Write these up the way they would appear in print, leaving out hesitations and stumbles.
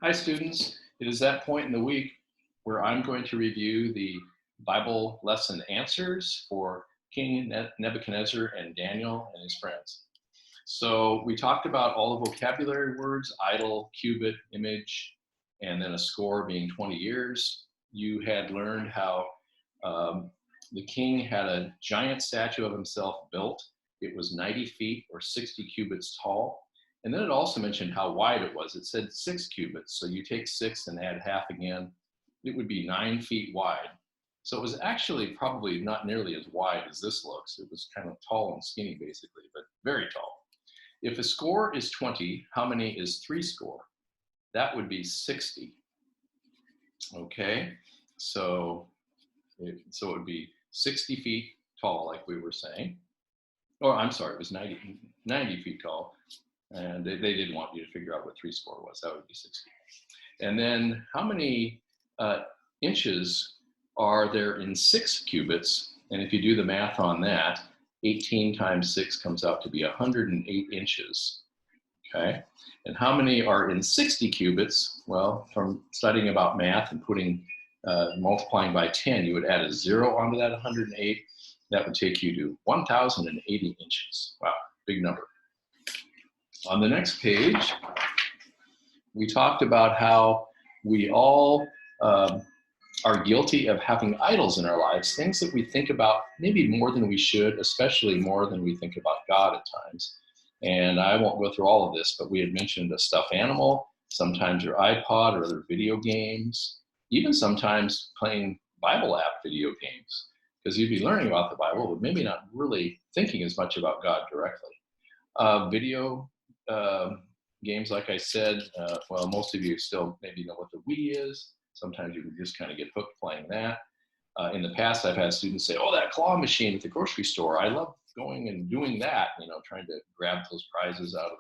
Hi, students. It is that point in the week where I'm going to review the Bible lesson answers for King Nebuchadnezzar and Daniel and his friends. So we talked about all the vocabulary words: idol, cubit, image, and then a score being 20 years. You had learned how the king had a giant statue of himself built. It was 90 feet or 60 cubits tall. And then it also mentioned how wide it was. It said 6 cubits. So you take 6 and add half again, it would be 9 feet wide. So it was actually probably not nearly as wide as this looks. It was kind of tall and skinny, basically, but very tall. If a score is 20, how many is 3 score? That would be 60. Okay, so it would be 60 feet tall, like we were saying. Or I'm sorry, it was 90 feet tall. And they didn't want you to figure out what 3 score was. That would be 60. And then how many inches are there in 6 cubits? And if you do the math on that, 18 times 6 comes out to be 108 inches. Okay. And how many are in 60 cubits? Well, from studying about math and multiplying by 10, you would add a 0 onto that 108. That would take you to 1,080 inches. Wow, big number. On the next page, we talked about how we all are guilty of having idols in our lives, things that we think about maybe more than we should, especially more than we think about God at times. And I won't go through all of this, but we had mentioned a stuffed animal, sometimes your iPod or other video games, even sometimes playing Bible app video games, because you'd be learning about the Bible, but maybe not really thinking as much about God directly. Video games, like I said, well, most of you still maybe know what the Wii is. Sometimes you can just kind of get hooked playing that. In the past, I've had students say, oh, that claw machine at the grocery store, I love going and doing that, trying to grab those prizes out of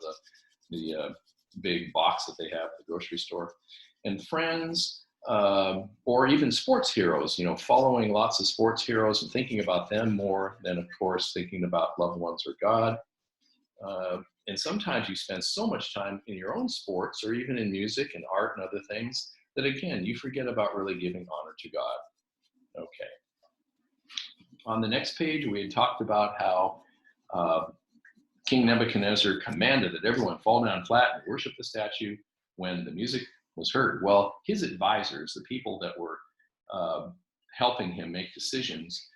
the big box that they have at the grocery store. And friends, or even sports heroes, following lots of sports heroes and thinking about them more than, of course, thinking about loved ones or God. And sometimes you spend so much time in your own sports or even in music and art and other things that, again, you forget about really giving honor to God. Okay. On the next page, we had talked about how King Nebuchadnezzar commanded that everyone fall down flat and worship the statue when the music was heard. Well, his advisors, the people that were helping him make decisions,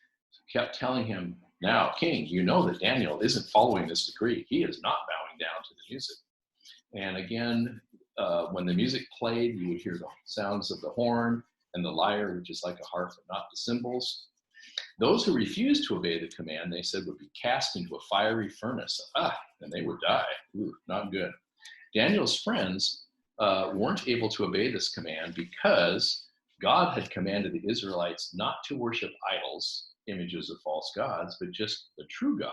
kept telling him, now, King, you know that Daniel isn't following this decree. He is not bowing down to the music. And again, when the music played, you would hear the sounds of the horn and the lyre, which is like a harp, but not the cymbals. Those who refused to obey the command, they said, would be cast into a fiery furnace. And they would die. Ooh, not good. Daniel's friends weren't able to obey this command because God had commanded the Israelites not to worship idols, images of false gods, but just the true God.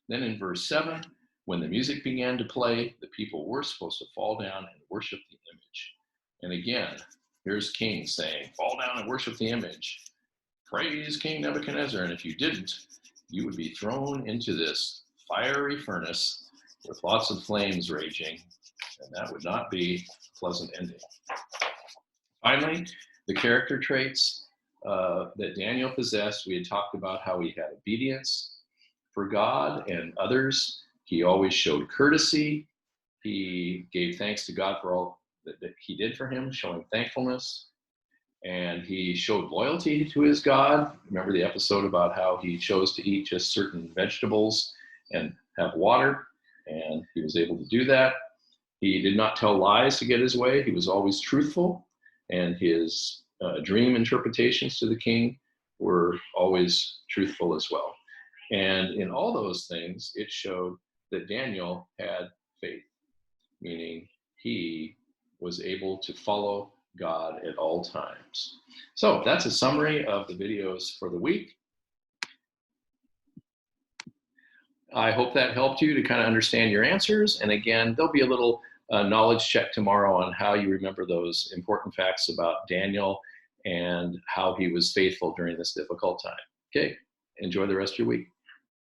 Then in verse 7, when the music began to play, the people were supposed to fall down and worship the image. And again, here's King saying, fall down and worship the image. Praise King Nebuchadnezzar. And if you didn't, you would be thrown into this fiery furnace with lots of flames raging, and that would not be a pleasant ending. Finally, the character traits that Daniel possessed, we had talked about how he had obedience for God and others. He always showed courtesy. He gave thanks to God for all that he did for him, showing thankfulness. And he showed loyalty to his God. Remember the episode about how he chose to eat just certain vegetables and have water, and he was able to do that. He did not tell lies to get his way. He was always truthful, and his dream interpretations to the king were always truthful as well. And in all those things, it showed that Daniel had faith, meaning he was able to follow God at all times. So that's a summary of the videos for the week. I hope that helped you to kind of understand your answers. And again, there'll be a little knowledge check tomorrow on how you remember those important facts about Daniel and how he was faithful during this difficult time. Okay, enjoy the rest of your week.